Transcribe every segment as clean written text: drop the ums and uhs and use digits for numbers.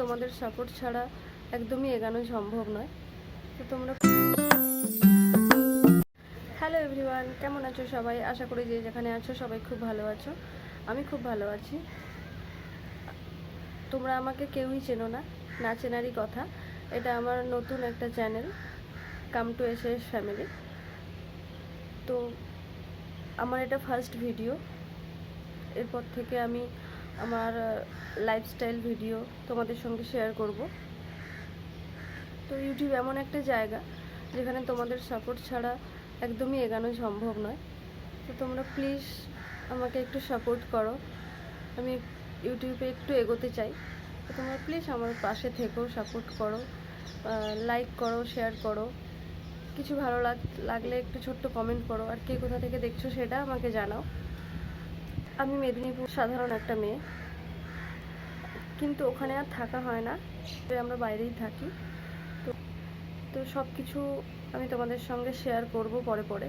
তোমাদের সাপোর্ট ছাড়া একদমই এগোনো সম্ভব নয়। তো তোমরা হ্যালো এভরিওয়ান, কেমন আছো সবাই? আশা করি যে যেখানে আছো সবাই খুব ভালো আছো। আমি খুব ভালো আছি। তোমরা আমাকে কেউই চেনো না, না চেনারই কথা। এটা আমার নতুন একটা channel, come to SS family. তো আমার এটা ফার্স্ট ভিডিও। এরপর থেকে আমি আমার লাইফস্টাইল ভিডিও তোমাদের সঙ্গে শেয়ার করব। তো ইউটিউব এমন একটা জায়গা যেখানে তোমাদের সাপোর্ট ছাড়া একদমই এগোনো সম্ভব নয়। তো তোমরা প্লিজ আমাকে একটু সাপোর্ট করো। আমি ইউটিউবে একটু এগোতে চাই। তো তোমরা প্লিজ আমার পাশে থেকো, সাপোর্ট করো, লাইক করো, শেয়ার করো। কিছু ভালো লাগলে একটু ছোট্ট কমেন্ট করো। আর কে কোথা থেকে দেখছো সেটা আমাকে জানাও। আমি মেদিনীপুর সাধারণ একটা মেয়ে, কিন্তু ওখানে আর থাকা হয় না, আমরা বাইরেই থাকি। তো তো সব কিছু আমি তোমাদের সঙ্গে শেয়ার করব পরে পরে।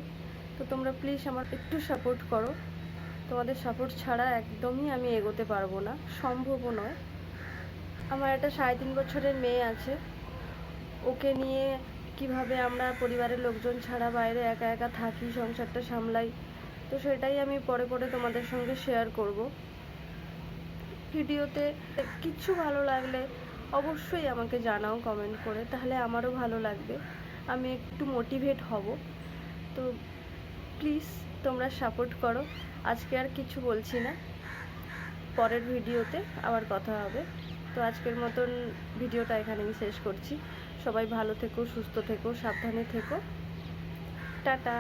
তো তোমরা প্লিজ আমার একটু সাপোর্ট করো। তোমাদের সাপোর্ট ছাড়া একদমই আমি এগোতে পারবো না, সম্ভবও নয়। আমার একটা 3.5 বছরের মেয়ে আছে। ওকে নিয়ে কিভাবে আমরা পরিবারের লোকজন ছাড়া বাইরে একা একা থাকি, সংসারটা সামলাই, তো সেটাই আমি পরে পরে তোমাদের সঙ্গে শেয়ার করব। ভিডিওতে কিছু ভালো লাগলে অবশ্যই আমাকে জানাও কমেন্ট করে, তাহলে আমারও ভালো লাগবে, আমি একটু মোটিভেট হব। তো প্লিজ তোমরা সাপোর্ট করো। আজকে আর কিছু বলছি না, পরের ভিডিওতে আবার কথা হবে। তো আজকের মতন ভিডিওটা এখানেই শেষ করছি। সবাই ভালো থেকো, সুস্থ থেকো, সাবধানে থেকো। টাটা।